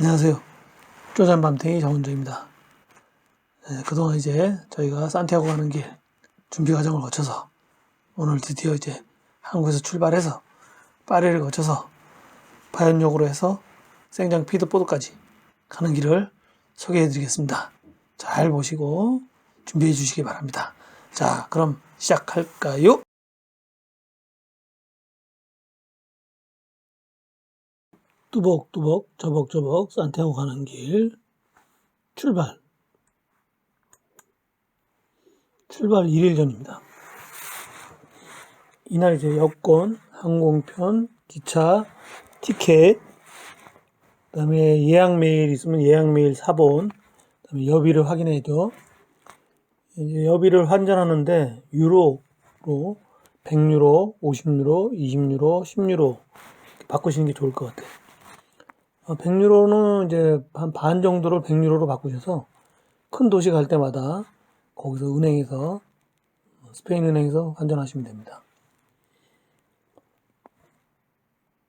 안녕하세요. 쪼잔밤탱이 정은조입니다. 그동안 이제 저희가 산티아고 가는 길 준비 과정을 거쳐서 오늘 드디어 이제 한국에서 출발해서 파리를 거쳐서 바이온역으로 해서 생장 피드포드까지 가는 길을 소개해 드리겠습니다. 잘 보시고 준비해 주시기 바랍니다. 자, 그럼 시작할까요? 뚜벅뚜벅 저벅저벅 산티아고 가는 길 출발 1일 전입니다. 이날 이제 여권, 항공편, 기차, 티켓, 그다음에 예약 메일 있으면 예약 메일 사본, 그다음에 여비를 확인해야죠. 이제 여비를 환전하는데 유로로 100유로, 50유로, 20유로, 10유로 바꾸시는 게 좋을 것 같아요. 100유로는 이제 한 반 정도를 100유로로 바꾸셔서 큰 도시 갈 때마다 거기서 은행에서 스페인 은행에서 환전하시면 됩니다.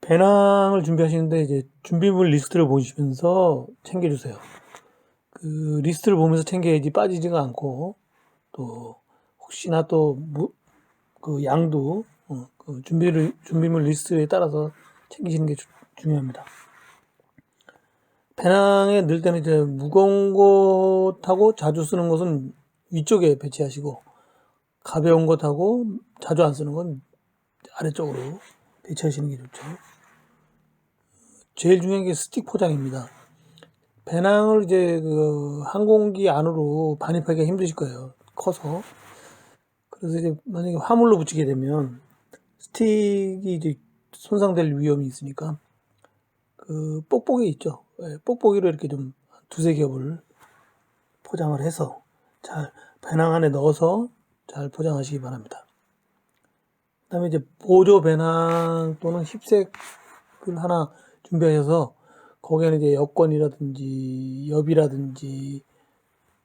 배낭을 준비하시는데 이제 준비물 리스트를 보시면서 챙겨주세요. 그 리스트를 보면서 챙겨야지 빠지지가 않고 또 혹시나 또 그 양도 그 준비물 리스트에 따라서 챙기시는 게 중요합니다. 배낭에 넣을 때는 이제 무거운 것하고 자주 쓰는 것은 위쪽에 배치하시고 가벼운 것하고 자주 안 쓰는 건 아래쪽으로 배치하시는 게 좋죠. 제일 중요한 게 스틱 포장입니다. 배낭을 이제 그 항공기 안으로 반입하기가 힘드실 거예요. 커서. 그래서 이제 만약에 화물로 붙이게 되면 스틱이 이제 손상될 위험이 있으니까 그 뽁뽁이 있죠. 뽁뽁이로 이렇게 좀 두세 겹을 포장을 해서 잘 배낭 안에 넣어서 잘 포장하시기 바랍니다. 그다음에 이제 보조 배낭 또는 힙색을 하나 준비하셔서 거기에는 이제 여권이라든지 여비라든지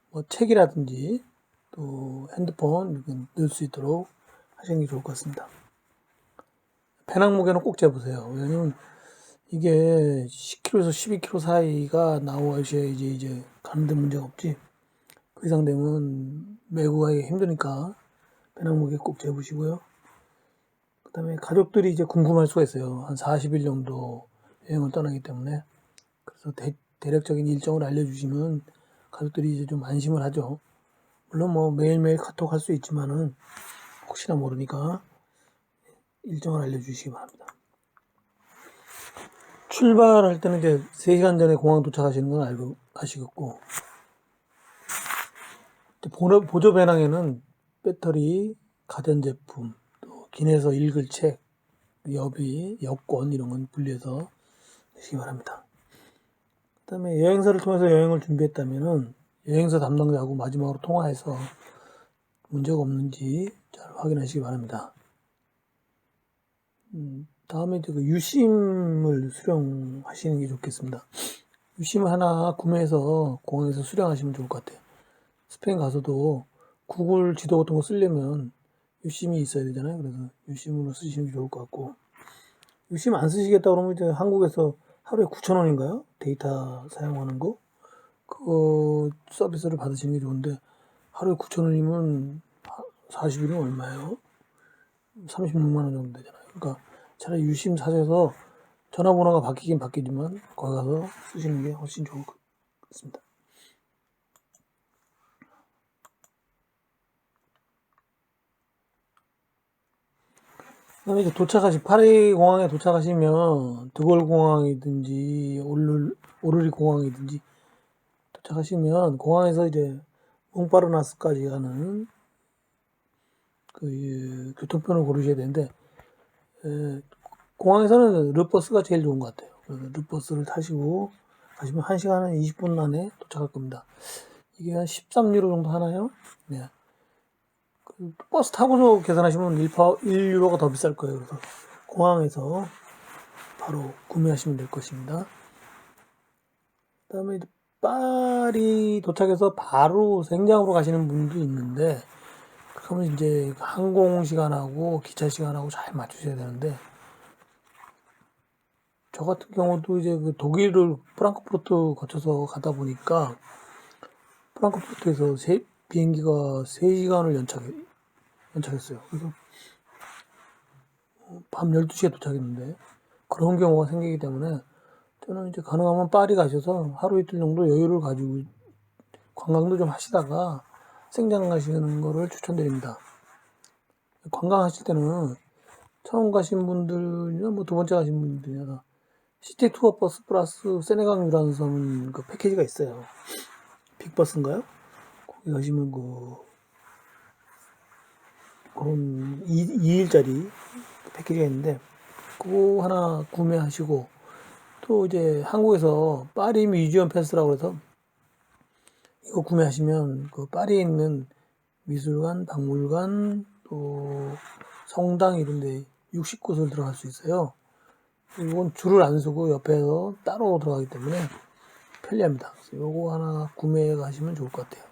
뭐 책이라든지 또 핸드폰 이렇게 넣을 수 있도록 하시는 게 좋을 것 같습니다. 배낭 무게는 꼭 재보세요. 왜냐면 이게 10kg에서 12kg 사이가 나오셔야지 이제 가는데 문제가 없지. 그 이상 되면 메고 가기 힘드니까 배낭 무게 꼭 재보시고요. 그 다음에 가족들이 이제 궁금할 수가 있어요. 한 40일 정도 여행을 떠나기 때문에. 그래서 대략적인 일정을 알려주시면 가족들이 이제 좀 안심을 하죠. 물론 뭐 매일매일 카톡 할 수 있지만은 혹시나 모르니까 일정을 알려주시기 바랍니다. 출발할 때는 이제 3시간 전에 공항 도착하시는 건 알고 아시겠고, 보조 배낭에는 배터리, 가전제품, 또 기내에서 읽을 책, 여비, 여권 이런 건 분리해서 드시기 바랍니다. 그 다음에 여행사를 통해서 여행을 준비했다면은 여행사 담당자하고 마지막으로 통화해서 문제가 없는지 잘 확인하시기 바랍니다. 다음에 이제 그 유심을 수령하시는 게 좋겠습니다. 유심을 하나 구매해서 공항에서 수령하시면 좋을 것 같아요. 스페인 가서도 구글 지도 같은 거 쓰려면 유심이 있어야 되잖아요. 그래서 유심으로 쓰시는 게 좋을 것 같고, 유심 안 쓰시겠다 그러면 이제 한국에서 하루에 9,000원인가요? 데이터 사용하는 거? 그거 서비스를 받으시는 게 좋은데, 하루에 9,000원이면 40일이면 얼마예요? 36만원 정도 되잖아요. 그러니까 차라리 유심 사셔서 전화번호가 바뀌긴 바뀌지만 거기 가서 쓰시는 게 훨씬 좋을 것 같습니다. 그다음에 이제 파리 공항에 도착하시면 드골 공항이든지 오르리 공항이든지 도착하시면 공항에서 이제 몽파르나스까지 가는 그 교통편을 고르셔야 되는데, 공항에서는 르버스가 제일 좋은 것 같아요. 그래서 르버스를 타시고 가시면 1시간 20분 안에 도착할 겁니다. 이게 한 13유로 정도 하나요? 네. 그 버스 타고서 계산하시면 1유로가 더 비쌀 거예요. 그래서 공항에서 바로 구매하시면 될 것입니다. 그 다음에 파리 도착해서 바로 생장으로 가시는 분도 있는데, 그러면 이제 항공 시간하고 기차 시간하고 잘 맞추셔야 되는데, 저 같은 경우도 이제 그 독일을 프랑크푸르트 거쳐서 가다 보니까 프랑크푸르트에서 비행기가 3시간을 연착했어요. 그래서 밤 12시에 도착했는데 그런 경우가 생기기 때문에 저는 이제 가능하면 파리 가셔서 하루 이틀 정도 여유를 가지고 관광도 좀 하시다가 생장 가시는 거를 추천드립니다. 관광하실 때는 처음 가신 분들이나 뭐 두 번째 가신 분들이나 시티 투어 버스 플러스 세네강 유람선 그 패키지가 있어요. 빅버스인가요? 거기 가시면 그런 2일짜리 패키지가 있는데 그거 하나 구매하시고 또 이제 한국에서 파리 뮤지엄 패스라고 해서 이거 구매하시면 그 파리에 있는 미술관, 박물관, 또 성당 이런 데 60곳을 들어갈 수 있어요. 이건 줄을 안 서고 옆에서 따로 들어가기 때문에 편리합니다. 그래서 요거 하나 구매해 가시면 좋을 것 같아요.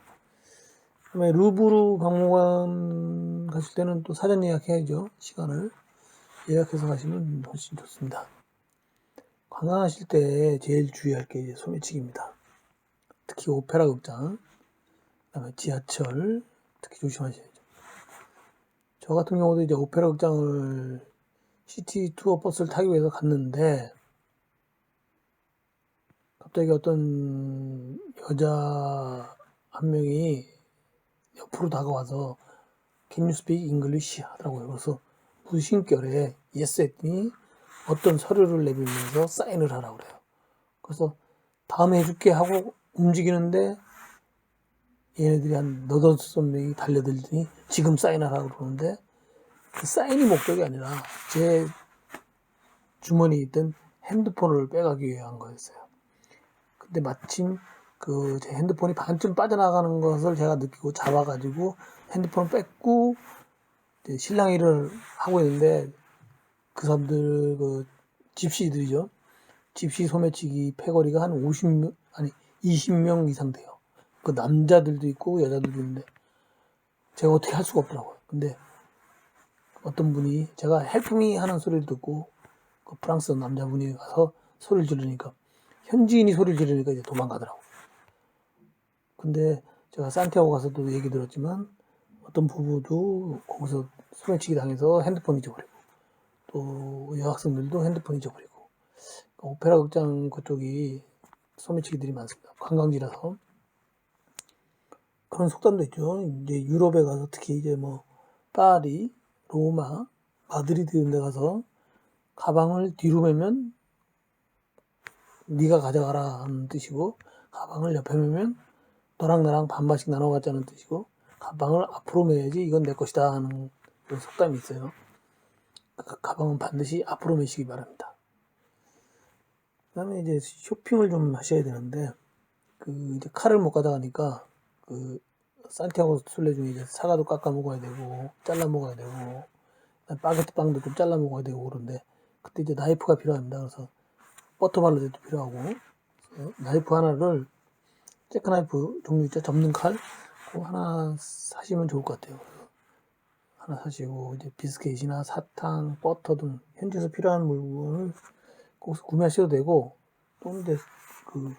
그다음에 루브르 박물관 가실 때는 또 사전 예약해야죠. 시간을 예약해서 가시면 훨씬 좋습니다. 관광하실 때 제일 주의할 게 이제 소매치기입니다. 특히 오페라 극장, 그다음에 지하철 특히 조심하셔야죠. 저 같은 경우도 이제 오페라 극장을 시티 투어 버스를 타기 위해서 갔는데 갑자기 어떤 여자 한 명이 옆으로 다가와서 Can you speak English? 하더라고요. 그래서 무심결에 yes 했더니 어떤 서류를 내밀면서 사인을 하라고 그래요. 그래서 다음에 해줄게 하고 움직이는데 얘네들이 한 너다섯 명이 달려들더니 지금 사인하라고 그러는데 그 사인이 목적이 아니라 제 주머니에 있던 핸드폰을 빼가기 위한 거였어요. 근데 마침 그 제 핸드폰이 반쯤 빠져나가는 것을 제가 느끼고 잡아가지고 핸드폰을 뺐고 이제 실랑이를 하고 있는데 그 사람들 그 집시들이죠. 집시 소매치기 패거리가 한 50명 아니 20명 이상 돼요. 그 남자들도 있고 여자들도 있는데 제가 어떻게 할 수가 없더라고요. 근데 어떤 분이 제가 헬프미 하는 소리를 듣고 그 프랑스 남자분이 가서 소리를 지르니까 현지인이 소리를 지르니까 이제 도망가더라고요. 근데 제가 산티아고 가서도 얘기 들었지만 어떤 부부도 거기서 소매치기 당해서 핸드폰 잊어버리고 또 여학생들도 핸드폰 잊어버리고 오페라 극장 그쪽이 소매치기들이 많습니다. 관광지라서 그런 속담도 있죠. 이제 유럽에 가서 특히 이제 뭐 파리, 로마, 마드리드 이런 데 가서 가방을 뒤로 매면 네가 가져가라 하는 뜻이고 가방을 옆에 매면 너랑 나랑 반반씩 나눠 갖자는 뜻이고 가방을 앞으로 매야지 이건 내 것이다 하는 그런 속담이 있어요. 그 가방은 반드시 앞으로 매시기 바랍니다. 그다음에 이제 쇼핑을 좀 하셔야 되는데 그 이제 칼을 못 가져가니까 그 산티아고 순례 중에 이제 사과도 깎아 먹어야 되고 잘라 먹어야 되고 바게트 빵도 좀 잘라 먹어야 되고 그런데 그때 이제 나이프가 필요합니다. 그래서 버터 발라드도 필요하고 나이프 하나를 재크 나이프 종류 있죠. 접는 칼 그거 하나 사시면 좋을 것 같아요. 하나 사시고 이제 비스켓이나 사탕, 버터 등 현지에서 필요한 물건을 꼭 구매하셔도 되고 또 이제 그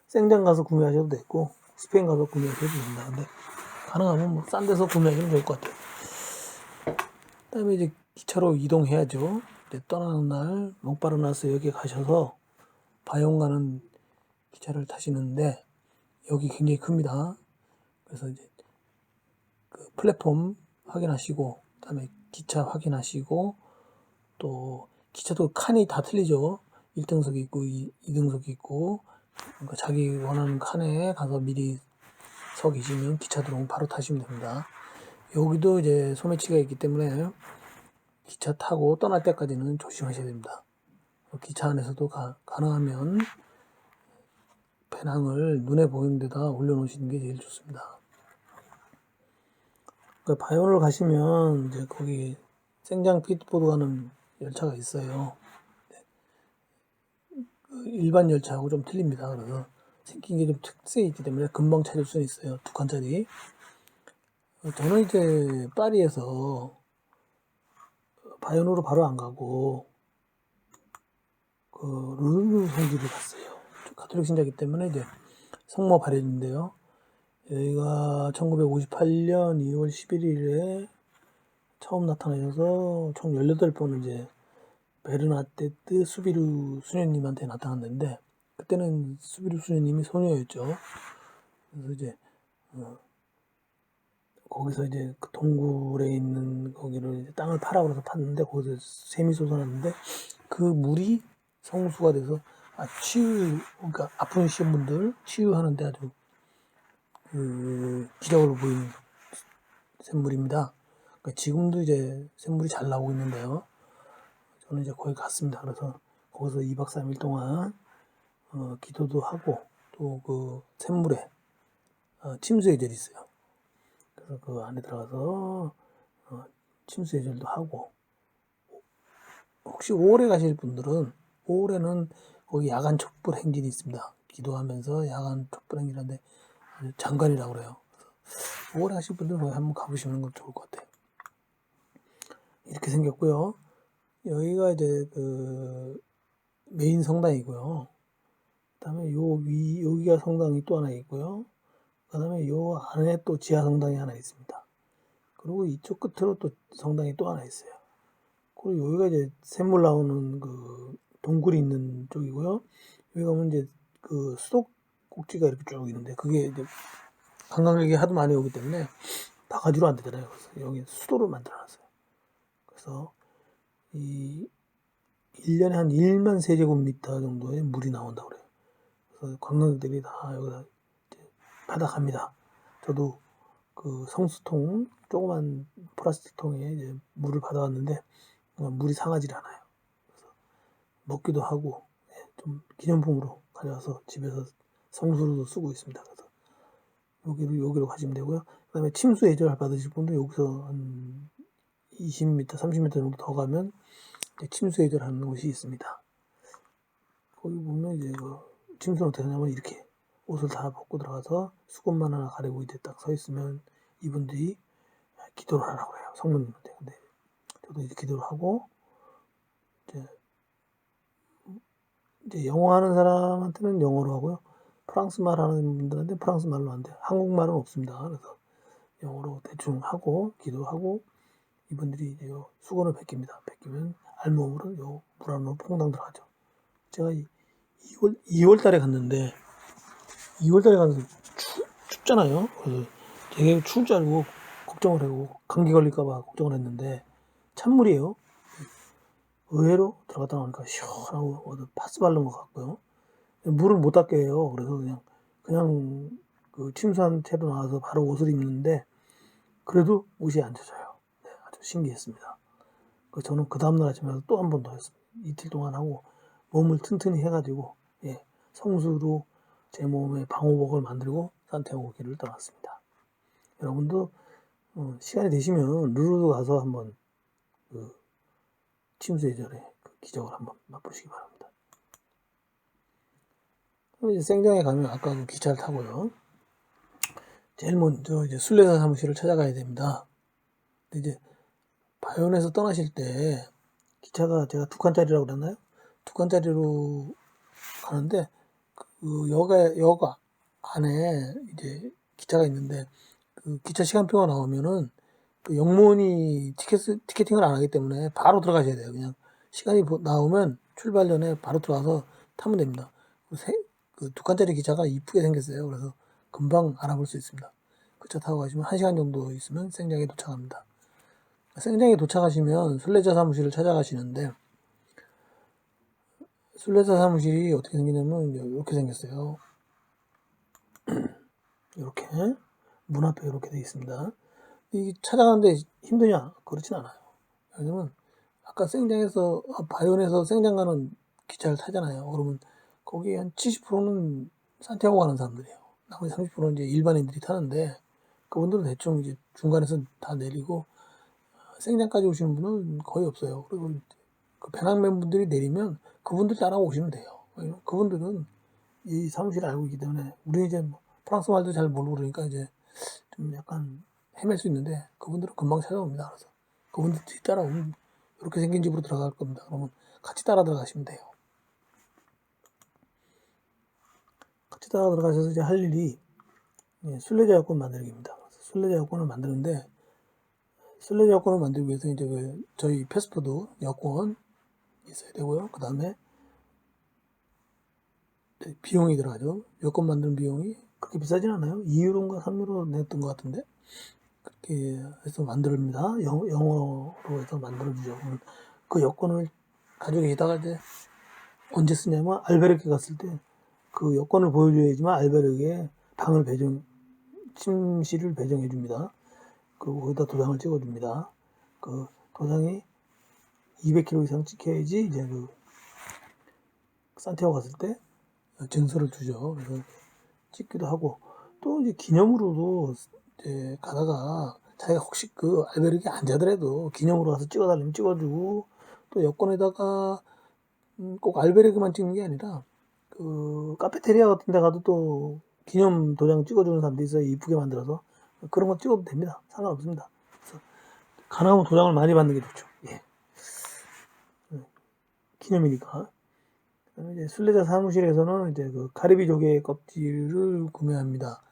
생장 가서 구매하셔도 되고 스페인 가서 구매하셔도 됩니다. 근데 가능하면 뭐 싼 데서 구매하시면 좋을 것 같아요. 그다음에 이제 기차로 이동해야죠. 이제 떠나는 날 몽파르나스 역에 가셔서 바용 가는 기차를 타시는데 여기 굉장히 큽니다. 그래서 이제 그 플랫폼 확인하시고 그다음에 기차 확인하시고 또 기차도 칸이 다 틀리죠. 1등석이 있고 2등석이 있고 그러니까 자기 원하는 칸에 가서 미리 서 계시면 기차 들어오면 바로 타시면 됩니다. 여기도 이제 소매치기가 있기 때문에 기차 타고 떠날 때까지는 조심하셔야 됩니다. 기차 안에서도 가능하면 배낭을 눈에 보이는 데다 올려놓으시는 게 제일 좋습니다. 그러니까 바이오를 가시면 이제 거기 생장 피트보드 가는 열차가 있어요. 그 일반 열차하고 좀 틀립니다. 그래서 생긴 게 좀 특색이 있기 때문에 금방 찾을 수는 있어요. 2칸짜리. 저는 이제 파리에서 바이오로 바로 안 가고 그 르르 성지를 갔어요. 가톨릭 신자이기 때문에 이제 성모 발현인데요. 여기가 1958년 2월 11일에 처음 나타나셔서 총 18번을 이제 베르나데트 수비르 수녀님한테 나타났는데, 그때는 수비르 수녀님이 소녀였죠. 그래서 이제 거기서 이제 그 동굴에 있는 거기를 이제 땅을 파라고 해서 팠는데, 거기서 샘이 솟아났는데 그 물이 성수가 돼서 그러니까 아픈 시험분들 치유하는데 아주 기적으로 보이는 샘물입니다. 그러니까 지금도 이제 샘물이 잘 나오고 있는데요. 저는 이제 거기 갔습니다. 그래서 거기서 2박 3일 동안 기도도 하고, 또 그 샘물에 침수예절이 있어요. 그래서 그 안에 들어가서 침수예절도 하고, 혹시 5월에 가실 분들은 5월에는 거기 야간 촛불 행진이 있습니다. 기도하면서 야간 촛불 행진하는데 장관이라고 그래요. 5월에 가실 분들은 거기 한번 가보시는 건 좋을 것 같아요. 이렇게 생겼고요. 여기가 이제 그 메인 성당이고요. 그 다음에 여기가 성당이 또 하나 있고요. 그 다음에 요 안에 또 지하 성당이 하나 있습니다. 그리고 이쪽 끝으로 또 성당이 또 하나 있어요. 그리고 여기가 이제 샘물 나오는 그 동굴이 있는 쪽이고요. 여기 가면 이제 그 수도꼭지가 이렇게 쭉 있는데, 그게 이제 관광객이 하도 많이 오기 때문에 바가지로 안 되잖아요. 그래서 여기 수도를 만들어 놨어요. 그래서 이 1년에 한 1만 세제곱미터 정도의 물이 나온다고 그래요. 그래서 관광객들이 다 여기다 받아 갑니다. 저도 그 성수통, 조그만 플라스틱 통에 이제 물을 받아왔는데 물이 상하지 않아요. 그래서 먹기도 하고, 좀 기념품으로 가져와서 집에서 성수로도 쓰고 있습니다. 그래서 여기로 가시면 되고요. 그 다음에 침수 예절 받으실 분도 여기서 한 20m, 30m 정도 더 가면 침수 예절하는 곳이 있습니다. 거기 보면 이제 그 침수는 어떻게 하냐면, 이렇게 옷을 다 벗고 들어가서 수건만 하나 가리고 이제 딱 서 있으면 이분들이 기도를 하라고 해요. 성모님한테. 근데 저도 이제 기도를 하고, 이제 영어 하는 사람한테는 영어로 하고요. 프랑스 말 하는 분들한테 프랑스 말로 안 돼요. 한국말은 없습니다. 그래서 영어로 대충 하고 기도하고, 이분들이 이제 수건을 벗깁니다. 벗기면 알몸으로 요 물 안으로 퐁당 들어가죠. 제가 2월 달에 갔는데, 2월 달에 가서 춥잖아요. 그래서 되게 추울 줄 알고 걱정을 하고, 감기 걸릴까봐 걱정을 했는데 찬물이에요. 의외로 들어갔다 나오니까 시원하고 파스 바른 것 같고요. 물을 못 닦게 해요. 그래서 그냥 그 침수한 채로 나와서 바로 옷을 입는데, 그래도 옷이 안 젖어요. 네, 아주 신기했습니다. 저는 그 다음날 아침에 또 한 번 더 했습니다. 이틀 동안 하고 몸을 튼튼히 해가지고, 성수로 제 몸에 방호복을 만들고 산티아고 길을 떠났습니다. 여러분도 시간이 되시면 루르도 가서 한번 그 침수 예절의 그 기적을 한번 맛보시기 바랍니다. 그럼 이제 생장에 가면 아까 그 기차를 타고요. 제일 먼저 이제 순례사 사무실을 찾아가야 됩니다. 근데 이제 바이온에서 떠나실 때 기차가 제가 2칸짜리라고 그랬나요? 2칸짜리로 가는데, 그 여가 안에 이제 기차가 있는데, 그 기차 시간표가 나오면은 그 영문이 티켓팅을 안 하기 때문에 바로 들어가셔야 돼요. 그냥 시간이 나오면 출발 전에 바로 들어가서 타면 됩니다. 그 2칸짜리 기차가 이쁘게 생겼어요. 그래서 금방 알아볼 수 있습니다. 그 차 타고 가시면 1시간 정도 있으면 생장에 도착합니다. 생장에 도착하시면 순례자 사무실을 찾아가시는데, 순례자 사무실이 어떻게 생기냐면 이렇게 생겼어요. 이렇게 문 앞에 이렇게 되어 있습니다. 이 찾아가는데 힘드냐? 그렇진 않아요. 왜냐면 아까 생장에서 바이온에서 생장 가는 기차를 타잖아요. 그러면 거기 한 70%는 산티아고 가는 사람들이에요. 나머지 30%는 이제 일반인들이 타는데, 그분들은 대충 이제 중간에서 다 내리고 생장까지 오시는 분은 거의 없어요. 그리고 그 배낭맨 분들이 내리면 그분들 따라 오시면 돼요. 그분들은 이 사무실을 알고 있기 때문에, 우리 이제 뭐 프랑스 말도 잘 모르고 그러니까 이제 좀 약간 헤맬 수 있는데, 그분들은 금방 찾아옵니다. 그래서 그분들 뒤 따라오면 이렇게 생긴 집으로 들어갈 겁니다. 그러면 같이 따라 들어가시면 돼요. 같이 따라 들어가셔서 이제 할 일이 순례자 여권 만들기입니다. 순례자 여권을 만드는데, 순례자 여권을 만들기 위해서 이제 저희 패스포드 여권 있어야 되고요. 그 다음에 비용이 들어가죠. 여권 만드는 비용이 그렇게 비싸진 않아요. 2유로인가 3유로 냈던 것 같은데, 그렇게 해서 만듭니다. 영어로 해서 만들어주죠. 그 여권을 가족에다가 이제 언제 쓰냐면 알베르게 갔을 때 그 여권을 보여줘야지만 알베르게 방을 침실을 배정해 줍니다. 그리고 거기다 도장을 찍어 줍니다. 그 도장이 200km 이상 찍혀야지 이제 그 산티아고 갔을 때 증서를 주죠. 그래서 찍기도 하고, 또 이제 기념으로도 이제 가다가 자기가 혹시 그 알베르게 앉아더라도 기념으로 가서 찍어달라면 찍어주고, 또 여권에다가 꼭 알베르게만 찍는 게 아니라 그 카페테리아 같은 데 가도 또 기념 도장 찍어주는 사람도 있어요. 이쁘게 만들어서. 그런 거 찍어도 됩니다. 상관없습니다. 그래서 가능하면 도장을 많이 받는 게 좋죠. 예. 기념이니까. 그다음에 이제 순례자 사무실에서는 이제 그 가리비 조개 껍질을 구매합니다.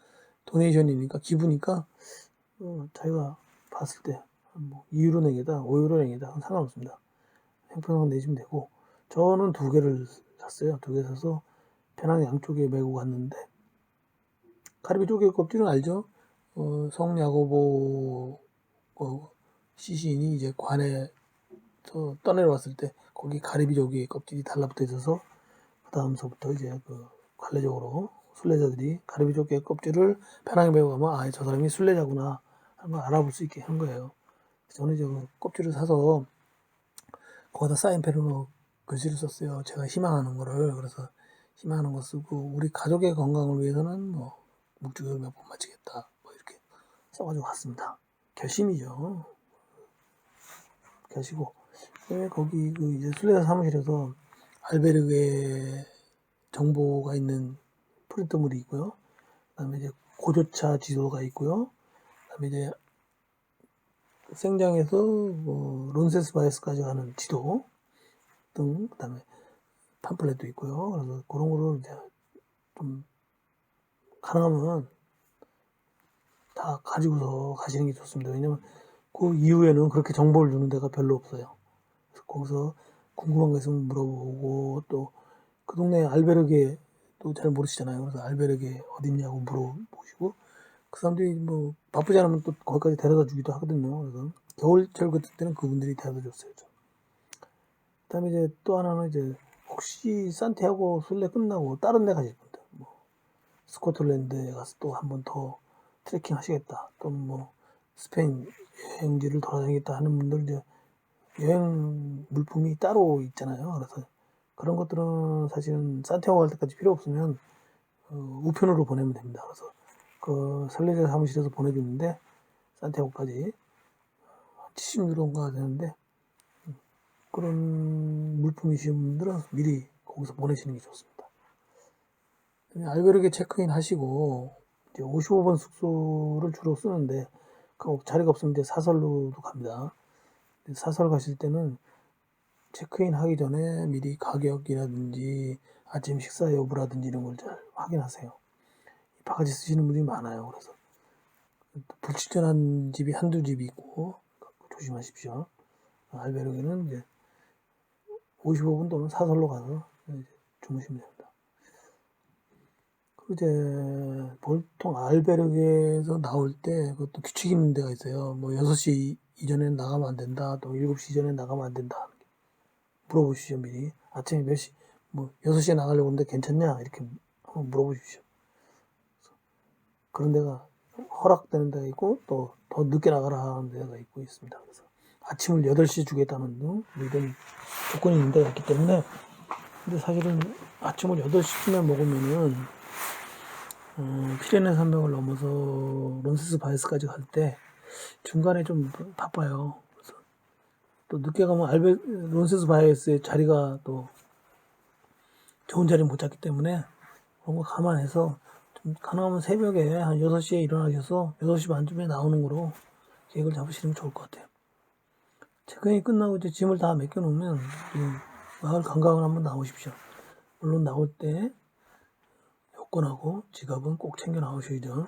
도네이션이니까, 기부니까, 자기가 봤을 때, 뭐, 2유로 내기다, 5유로 내기다, 상관없습니다. 형평상 내시면 되고, 저는 2개를 샀어요. 2개 사서 배낭 양쪽에 메고 갔는데, 가리비 조개 껍질은 알죠? 성야고보 시신이 이제 관에서 떠내려왔을 때, 거기 가리비 조개 껍질이 달라붙어 있어서, 그 다음서부터 이제 그 관례적으로 순례자들이 가리비 조개 껍질을 배낭에 메고 가면, 아, 저 사람이 순례자구나 하는 걸 알아볼 수 있게 한 거예요. 저는 이제 그 껍질을 사서 거기다 사인펜으로 글씨를 썼어요. 제가 희망하는 거를. 그래서 희망하는 거 쓰고, 우리 가족의 건강을 위해서는 뭐 묵직을 몇 번 마치겠다, 뭐 이렇게 써가지고 갔습니다. 결심이죠. 결시고, 거기 그 이제 순례자 사무실에서 알베르게 정보가 있는 프린터물이 있고요. 그다음에 이제 고조차 지도가 있고요. 그다음에 이제 생장에서 뭐 론세스바이스까지 가는 지도 등, 그다음에 팜플렛도 있고요. 그래서 그런 거를 이제 좀 가능하면 다 가지고서 가시는 게 좋습니다. 왜냐면 그 이후에는 그렇게 정보를 주는 데가 별로 없어요. 그래서 거기서 궁금한 거 있으면 물어보고, 또 그 동네 알베르게도 잘 모르시잖아요. 그래서 알베르게 어딨냐고 물어보시고, 그 사람들이 뭐 바쁘지 않으면 또 거기까지 데려다 주기도 하거든요. 그래서 겨울철 그때 때는 그분들이 데려다 줬어요. 그다음에 이제 또 하나는 이제 혹시 산티아고 순례 끝나고 다른 데 가실 분들, 뭐 스코틀랜드에 가서 또 한 번 더 트레킹 하시겠다, 또 뭐 스페인 여행지를 돌아다니겠다 하는 분들, 이제 여행 물품이 따로 있잖아요. 그래서 그런 것들은 사실은 산티아고 갈 때까지 필요 없으면 우편으로 보내면 됩니다. 그래서 그 순례자 사무실에서 보내주는데, 산티아고까지 70유로인가 되는데, 그런 물품이신 분들은 미리 거기서 보내시는 게 좋습니다. 알베르게 체크인 하시고 이제 55번 숙소를 주로 쓰는데, 그 자리가 없으면 이제 사설로도 갑니다. 사설 가실 때는 체크인 하기 전에 미리 가격이라든지 아침 식사 여부라든지 이런 걸 잘 확인하세요. 바가지 쓰시는 분들이 많아요. 그래서 불친절한 집이 한두 집이 있고 조심하십시오. 알베르게는 이제 55분 또는 사설로 가서 이제 주무시면 됩니다. 그리고 이제 보통 알베르게에서 나올 때 그것도 규칙이 있는 데가 있어요. 뭐 6시 이전에 나가면 안 된다, 또 7시 이전에 나가면 안 된다. 물어보시죠, 미리. 아침에 몇 시, 뭐 6시에 나가려고 하는데 괜찮냐? 이렇게 한번 물어보십시오. 그런 데가 허락되는 데가 있고, 또 더 늦게 나가라 하는 데가 있고 있습니다. 그래서 아침을 8시에 주겠다는 등 뭐 이런 조건이 있는 데가 있기 때문에, 근데 사실은 아침을 8시쯤에 먹으면은 피레네 산맥을 넘어서 론세스 바이스까지 갈 때 중간에 좀 바빠요. 그래서 또 늦게 가면 론세스 바이스의 자리가 또 좋은 자리 못 잡기 때문에, 그런 거 감안해서 좀 가능하면 새벽에 한 6시에 일어나셔서 6시 반쯤에 나오는 거로 계획을 잡으시는 게 좋을 것 같아요. 체크인이 끝나고 이제 짐을 다 맡겨놓으면 마을 관광을 한번 나오십시오. 물론 나올 때 여권하고 지갑은 꼭 챙겨 나오셔야죠.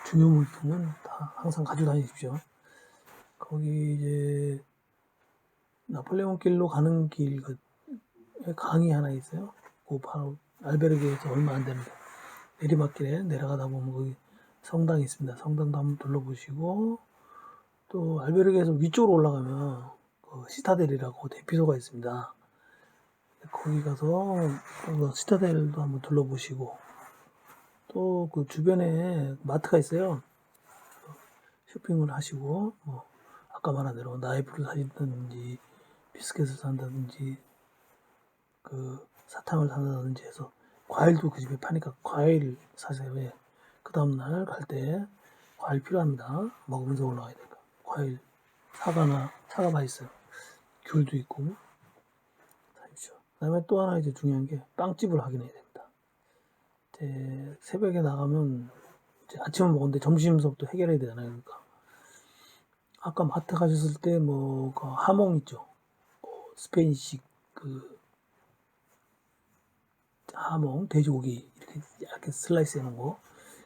중요 물품은 다 항상 가지고 다니십시오. 거기 이제 나폴레옹 길로 가는 길 강이 하나 있어요. 그 바로 알베르게에서 얼마 안 되는데 내리막길에 내려가다 보면 거기 성당이 있습니다. 성당도 한번 둘러보시고, 또 알베르게에서 위쪽으로 올라가면 그 시타델이라고 대피소가 있습니다. 거기 가서 시타델도 한번 둘러보시고, 또 그 주변에 마트가 있어요. 쇼핑을 하시고, 뭐 아까 말한 대로 나이프를 사신다든지 비스켓을 산다든지 그 사탕을 산다든지 해서, 과일도 그 집에 파니까 과일 사세요. 왜? 그 다음날 갈 때 과일 필요합니다. 먹으면서 올라가야 되니까. 과일, 사과 맛있어요. 귤도 있고 사십시오. 그 다음에 또 하나 이제 중요한 게 빵집을 확인해야 됩니다. 이제 새벽에 나가면 이제 아침을 먹었는데 점심서부터 해결해야 되잖아요. 그러니까 아까 마트 가셨을 때 뭐 그 하몽 있죠. 스페인식 그 하몽, 돼지고기 이렇게 얇게 슬라이스 해놓은 거,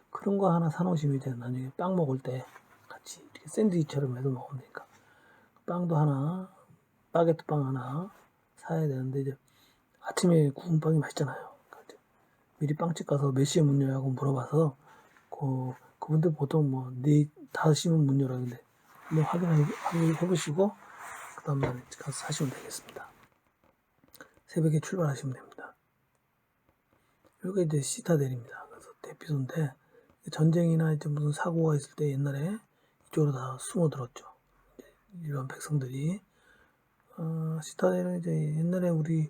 그런 거 하나 사놓으시면 이제 나중에 빵 먹을 때 같이 이렇게 샌드위치처럼 해서 먹으면 되니까. 빵도 하나, 바게트 빵 하나 사야 되는데, 이제 아침에 구운 빵이 맛있잖아요. 그러니까 미리 빵집 가서 몇 시에 문 열냐고 물어봐서 그분들 보통 뭐 5시면 문 열었는데 한번 확인해 보시고 그 다음날 가서 사시면 되겠습니다. 새벽에 출발하시면 됩니다. 여기가 이제 시타델입니다. 그래서 대피소인데, 전쟁이나 이제 무슨 사고가 있을 때 옛날에 이쪽으로 다 숨어들었죠. 일반 백성들이. 시타델은 이제 옛날에 우리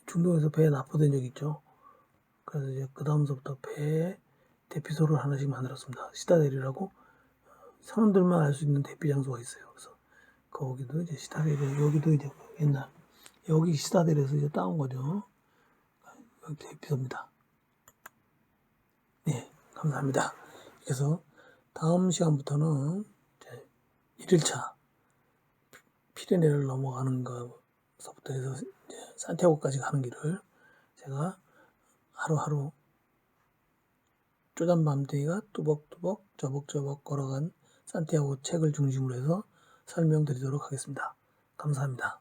중동에서 배에 납포된 적이 있죠. 그래서 이제 그 다음서부터 배에 대피소를 하나씩 만들었습니다. 시타델이라고 선원들만 알 수 있는 대피 장소가 있어요. 그래서 거기도 이제 시타델이, 여기도 이제 옛날 여기 시타델에서 이제 따온 거죠. 여기 대피소입니다. 네, 감사합니다. 그래서 다음 시간부터는 이제 1일차 피레네를 넘어가는 것부터 해서 이제 산티아고까지 가는 길을 제가 하루하루 쪼잔밤데이가 뚜벅뚜벅 저벅저벅 걸어간 산티아고 책을 중심으로 해서 설명드리도록 하겠습니다. 감사합니다.